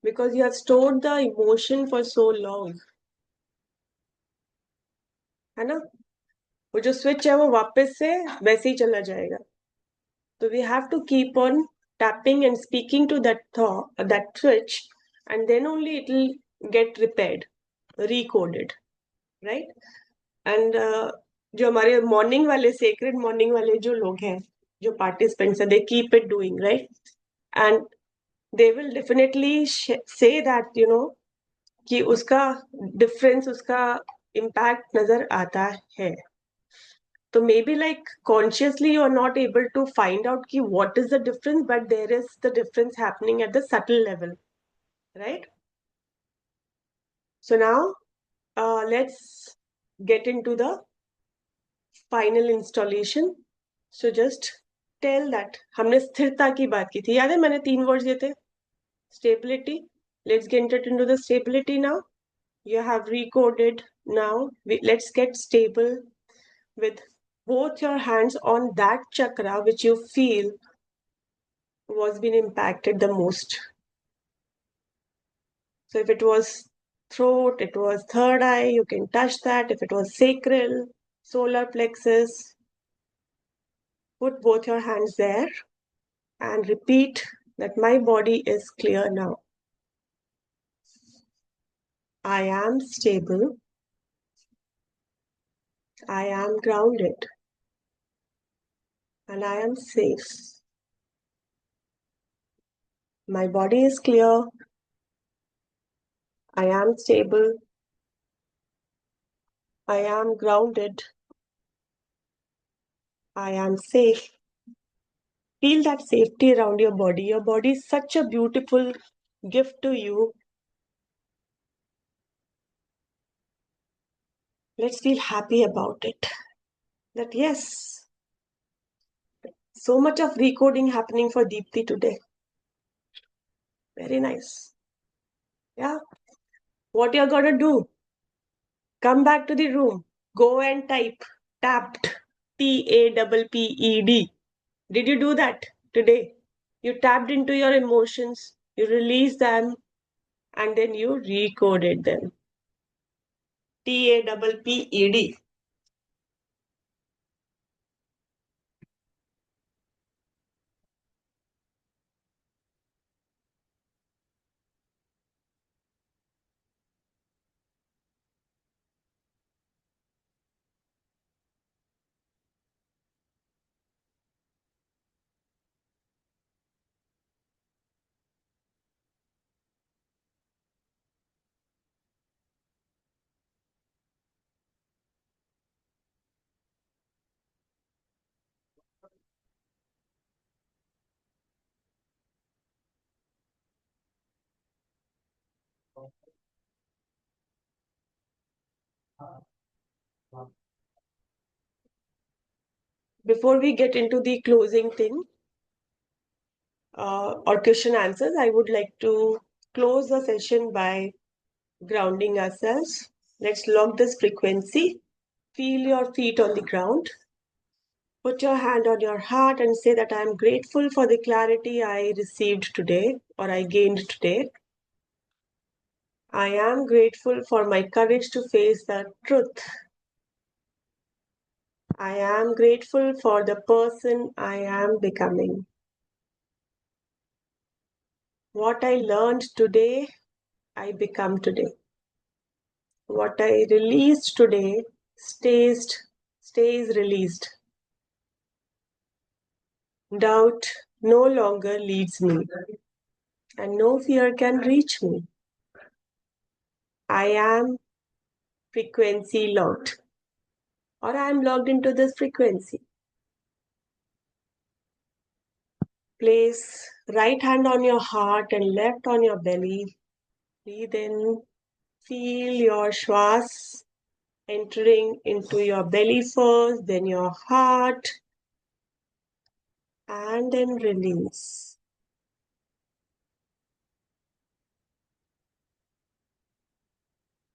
Because you have stored the emotion for so long. है ना? वो जो switch है वो वापस से वैसे ही चला जाएगा. So we have to keep on tapping and speaking to that thought, that switch, and then only it will get repaired, recoded, right? And जो हमारे morning वाले sacred morning वाले जो लोग हैं, जो participants हैं, they keep it doing, right? And they will definitely say that, you know, कि उसका difference, उसका impact नजर आता है. So maybe like consciously you're not able to find out ki what is the difference, but there is the difference happening at the subtle level, right? So now let's get into the final installation. So just tell that हमने स्थिरता की बात की थी, याद है मैंने 3 words दिए थे? Stability. Let's get into the stability now. You have recoded now. Let's get stable with both your hands on that chakra which you feel was being impacted the most. So if it was throat, it was third eye, you can touch that. If it was sacral, solar plexus, put both your hands there and repeat that my body is clear now. I am stable. I am grounded. And I am safe. My body is clear. I am stable. I am grounded. I am safe. Feel that safety around your body. Your body is such a beautiful gift to you. Let's feel happy about it. That yes, so much of recoding happening for Deepthi today. Very nice. Yeah. What you're gonna do? Come back to the room. Go and type tapped. TAPPED. Did you do that today? You tapped into your emotions, you released them, and then you recoded them. TAPPED. Before we get into the closing thing or question answers, I would like to close the session by grounding ourselves. Let's lock this frequency. Feel your feet on the ground. Put your hand on your heart and say that I am grateful for the clarity I received today or I gained today. I am grateful for my courage to face the truth. I am grateful for the person I am becoming. What I learned today, I become today. What I released today stays released. Doubt no longer leads me, and no fear can reach me. I am frequency locked, or I am logged into this frequency. Place right hand on your heart and left on your belly. Breathe in. Feel your shwas entering into your belly first, then your heart, and then release.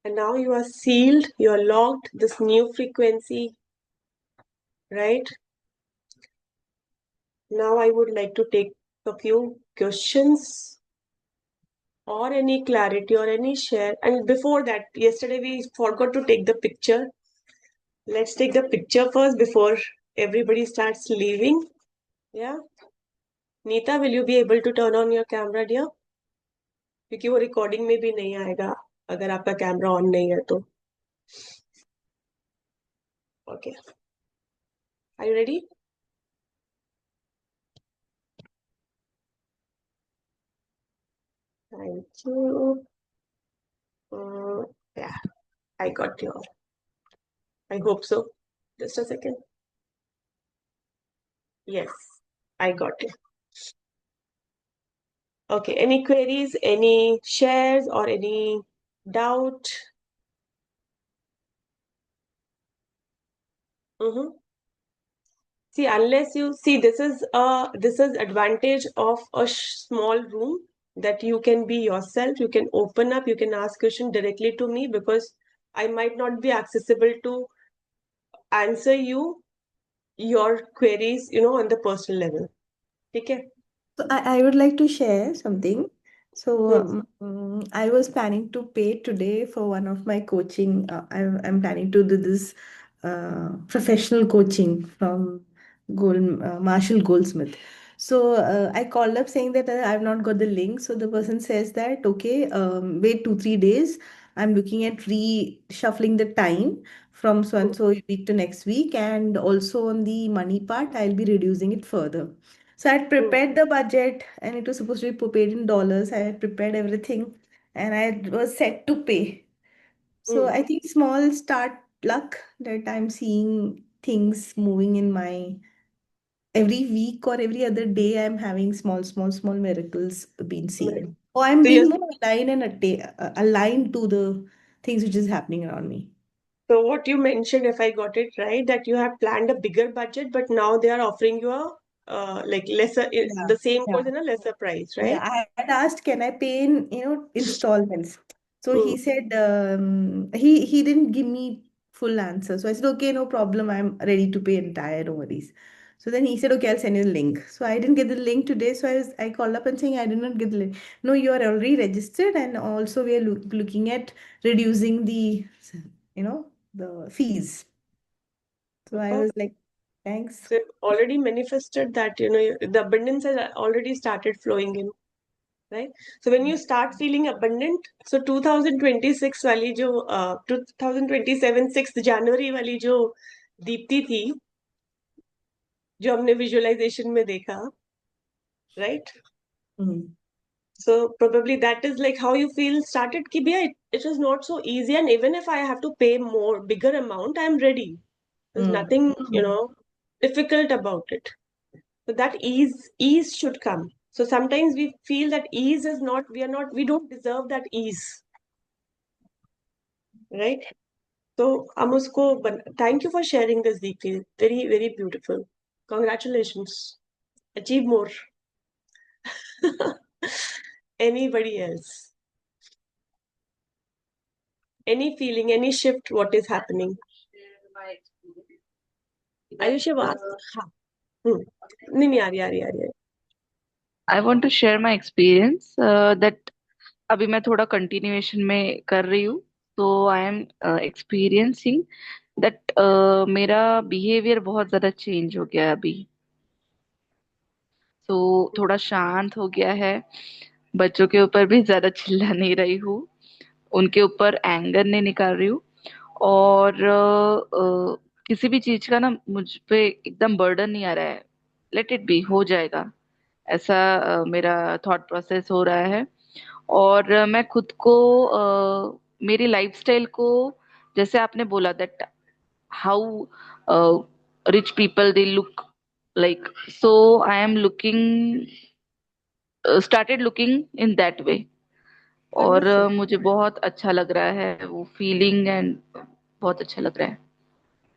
And now you are sealed, you are locked, this new frequency, right? Now I would like to take a few questions or any clarity or any share. And before that, yesterday we forgot to take the picture. Let's take the picture first before everybody starts leaving. Yeah. Neeta, will you be able to turn on your camera, dear? क्योंकि वो recording में भी नहीं आएगा अगर आपका camera on नहीं है तो okay are you ready thank you yeah I got your I hope so just a second yes I got it okay any queries any shares or any doubt mm-hmm. See, unless you see, this is advantage of a small room that you can be yourself. You can open up. You can ask question directly to me because I might not be accessible to answer your queries, on the personal level. Okay? So I would like to share something. So Hmm. I was planning to pay today for one of my coaching. I'm planning to do this professional coaching from Marshall Goldsmith. So I called up saying that I've not got the link. So the person says that, okay, wait 2, 3 days. I'm looking at reshuffling the time from so and so week to next week. And also on the money part, I'll be reducing it further. So I had Hmm. prepared the budget and it was supposed to be paid in dollars. I had prepared everything and I was set to pay. So Hmm. I think small start luck that I'm seeing things moving in my every week or every other day. I'm having small miracles being seen. Or I'm So being you're more aligned and aligned to the things which is happening around me. So what you mentioned, if I got it right, that you have planned a bigger budget, but now they are offering you a like lesser, Yeah, the same yeah. course in a lesser price, Yeah, right? I had asked, can I pay in, installments? So Mm. he said, he didn't give me full answer. So I said, okay, no problem. I'm ready to pay entire, no worries. So then he said, okay, I'll send you the link. So I didn't get the link today. So I called up and saying I did not get the link. No, you are already registered, and also we are looking at reducing the fees. So I Oh, was like, thanks. so you've already manifested that, the abundance has already started flowing in, right? So when you start feeling abundant, so 2026 वाली जो 2027 6th January वाली जो दीप्ति थी, जो हमने visualisation में देखा, right? Mm. So probably that is like how you feel started ki bhaiya it is not so easy, and even if I have to pay more bigger amount, I'm ready. There's Mm. nothing, difficult about it. So that ease should come. So sometimes we feel that ease is not, we don't deserve that ease, right? So हम उसको thank you for sharing this, Deepti. Very, very beautiful. Congratulations. Achieve more. Anybody else? Any feeling, any shift, what is happening? share my experience. Ayush That, आवाज हाँ नहीं नहीं आ रही है I want to share my experience that अभी मैं थोड़ा कंटिन्यूएशन में कर रही हूँ, तो आई एम एक्सपीरियंसिंग दैट मेरा बिहेवियर बहुत ज्यादा चेंज हो गया है अभी। तो थोड़ा शांत हो गया है, बच्चों के ऊपर भी ज्यादा चिल्ला नहीं रही हूँ, उनके ऊपर एंगर नहीं निकाल रही हूँ, और किसी भी चीज का ना मुझ पे एकदम बर्डन नहीं आ रहा है। लेट इट बी, हो जाएगा, ऐसा मेरा थॉट प्रोसेस हो रहा है। और मैं खुद को मेरी लाइफस्टाइल को, जैसे आपने बोला that how rich people they look like, so I am looking, started looking in that way. और Wonderful. मुझे बहुत अच्छा लग रहा है वो फीलिंग, एंड बहुत अच्छा लग रहा है।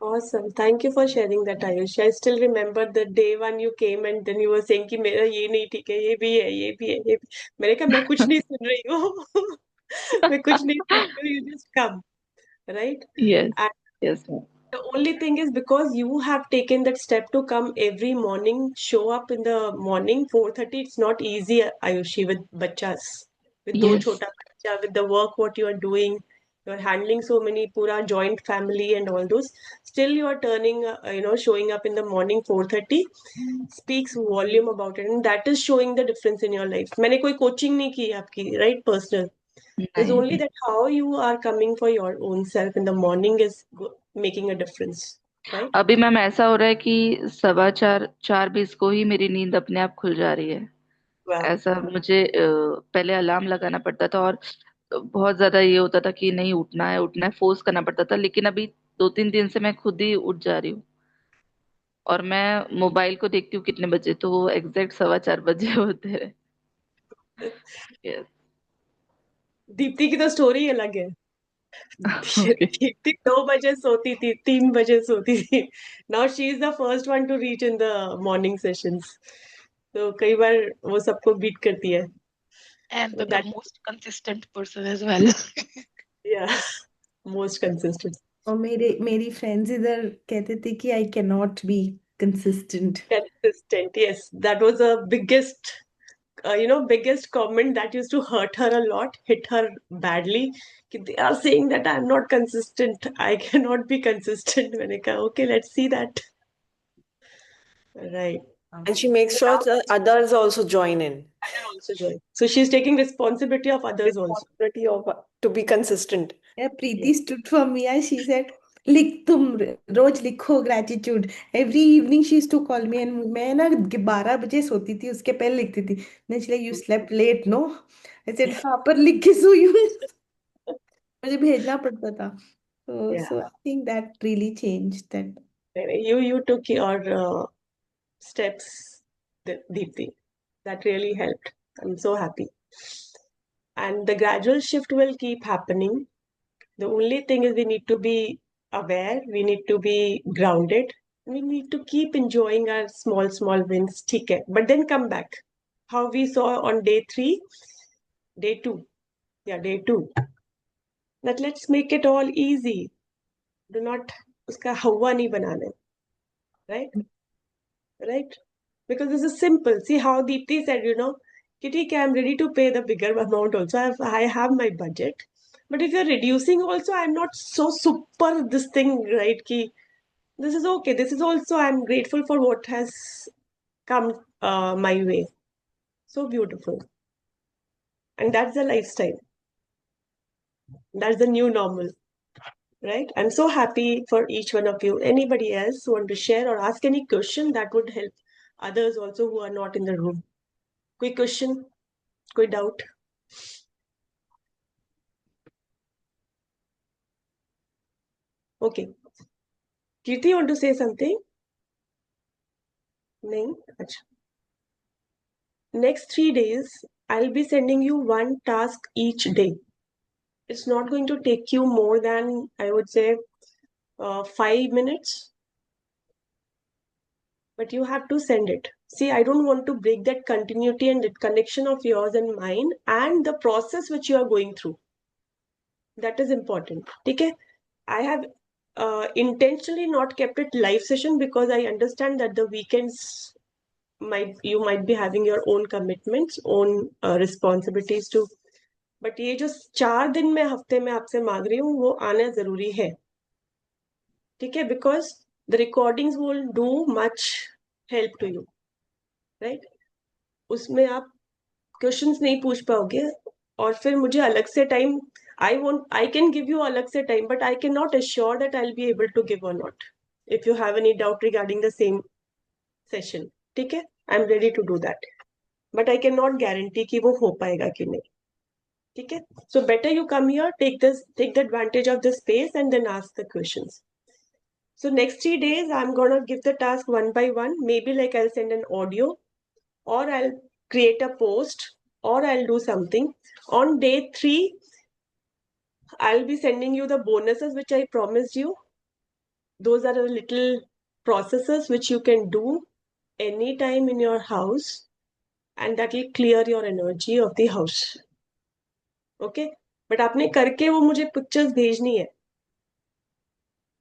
Awesome. Thank you for sharing that, Ayush. I still remember the day when you came and then you were saying कि मेरा ये नहीं ठीक है, ये भी है, ये भी है, ये भी. मैंने कहा मैं कुछ नहीं सुन रही हूँ. मैं कुछ नहीं सुन रही हूँ. You just come, right? Yes, And yes. the only thing is because you have taken that step to come every morning, show up in the morning 4:30. It's not easy, Ayushi, with bachas, with दो yes, छोटा बच्चा, with the work what you are doing. You're handling so many pura joint family and all those. Still, you are turning, showing up in the morning 4:30 speaks volume about it, and that is showing the difference in your life. मैंने कोई coaching नहीं की है आपकी, right? Personal. There's only नहीं। that how you are coming for your own self in the morning is making a difference, right? अभी ma'am ऐसा हो रहा है कि 4:15 को ही मेरी नींद अपने आप खुल जा रही है। Wow. ऐसा मुझे पहले अलार्म लगाना पड़ता था, और बहुत ज्यादा ये होता था कि नहीं उठना है, फोर्स करना पड़ता था। लेकिन अभी 2-3 दिन से मैं खुद ही उठ जा रही हूँ, और मैं मोबाइल को देखती हूँ कितने बजे, तो वो एग्जैक्ट 4:15 होते हैं। यस। दीप्ति की तो स्टोरी अलग है. ओके। दीप्ति 2 बजे सोती थी, 3 बजे सोती थी. Now she is the first one to reach in the morning sessions. तो कई बार वो सबको बीट करती है. And So the that, most consistent person as well. yeah, most consistent. और मेरी फ्रेंड्स इधर कहते थे कि I can not be consistent. Consistent, yes. That was the biggest comment that used to hurt her a lot, hit her badly. कि they are saying that I'm not consistent. I cannot be consistent. मैंने कहा, okay, let's see that. Right. And she makes sure that others also join in. I also join. So she's taking responsibility of others also. Responsibility of to be consistent. Yeah, Preeti stood for me and she said, लिख तुम रोज लिखो gratitude. Every evening she used to call me and मैं ना 12 बजे सोती थी, उसके पहले लिखती थी. Next like you slept late no. I said हाँ पर लिख के सोई हूँ. मुझे भेजना पड़ता था. So Yeah. I think that really changed that. You took your steps, Deepti. That really helped. I'm so happy. And the gradual shift will keep happening. The only thing is we need to be aware, we need to be grounded, we need to keep enjoying our small wins, ठीक है? But then come back. How we saw on day 3, day 2. Yeah, day 2. That let's make it all easy. Do not uska hawa nahi banana. Right? Right? Because this is simple. See how Deepti said, Kitty, I'm ready to pay the bigger amount also. I have my budget. But if you're reducing also, I'm not so super this thing, right? Ki, this is okay. This is also, I'm grateful for what has come my way. So beautiful. And that's the lifestyle. That's the new normal, right? I'm so happy for each one of you. Anybody else want to share or ask any question that would help others also who are not in the room? Quick question, quick doubt. Okay. Kirti, you want to say something? No? Achha. Next 3 days, I'll be sending you one task each day. It's not going to take you more than, I would say, 5 minutes. But you have to send it. See, I don't want to break that continuity and that connection of yours and mine and the process which you are going through. That is important. Okay? I have intentionally not kept it live session because I understand that the weekends you might be having your own commitments, own responsibilities too. But ये जो 4 दिन मैं हफ्ते में आपसे मांग रही हूँ वो आना जरूरी है. ठीक है? Because the recordings will do much help to you, right? उसमें आप क्वेश्चंस नहीं पूछ पाओगे और फिर मुझे अलग से time I can give you अलग से time but I cannot assure that I'll be able to give or not if you have any doubt regarding the same session. ठीक है? I'm ready to do that. But I cannot guarantee कि वो हो पाएगा कि नहीं. ठीक है? So better you come here, take the advantage of the space and then ask the questions. So next 3 days, I'm gonna give the task one by one. Maybe like I'll send an audio or I'll create a post or I'll do something. On day 3, I'll be sending you the bonuses which I promised you. Those are the little processes which you can do anytime in your house and that will clear your energy of the house. Okay? But आपने करके वो मुझे pictures भेजनी है.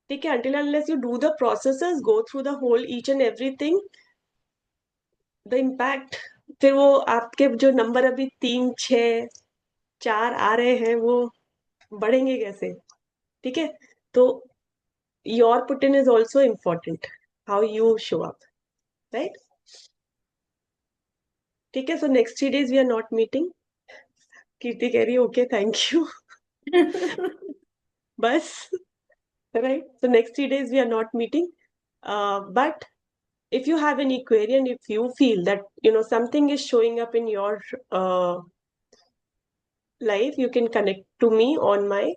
ठीक है? Until unless you do the processes, go through the whole each and everything, the impact, फिर वो आपके जो नंबर अभी 3, 6, 4 आ रहे हैं वो बढ़ेंगे कैसे? ठीक है? तो your put in is also important. How you show up, right? ठीक है? So next 3 days we are not meeting. कीर्ति कह रही है okay, thank you. बस, right? So next 3 days we are not meeting. But if you have any query and if you feel that something is showing up in your life, you can connect to me on my